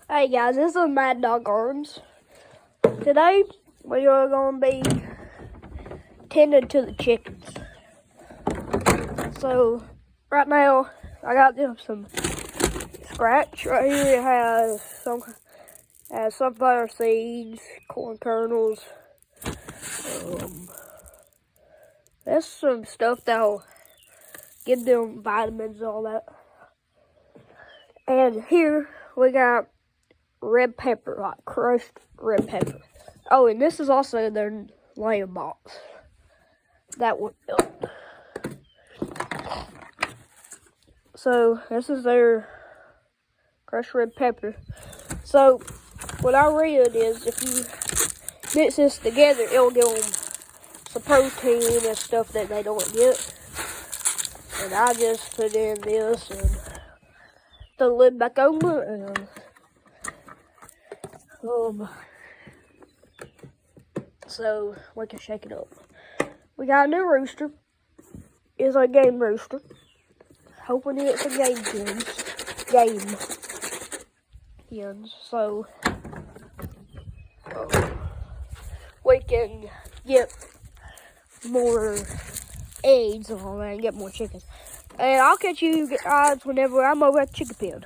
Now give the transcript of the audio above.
Hey guys, this is Mad Dog Arms. Today we are going to be tending to the chickens. So right now I got them some scratch. Right here it has sunflower seeds, corn kernels. That's some stuff that'll give them vitamins and all that. And here we got red pepper, like crushed red pepper. Oh, and this is also their laying box. That one. So this is their crushed red pepper. So what I read is if you mix this together, it'll give them some protein and stuff that they don't get. And I just put in this and the lid back over and so we can shake it up. We got a new rooster. It's a game rooster. Hoping it's a game hens. So we can get more eggs and all that and get more chickens. And I'll catch you guys whenever I'm over at the chicken pen.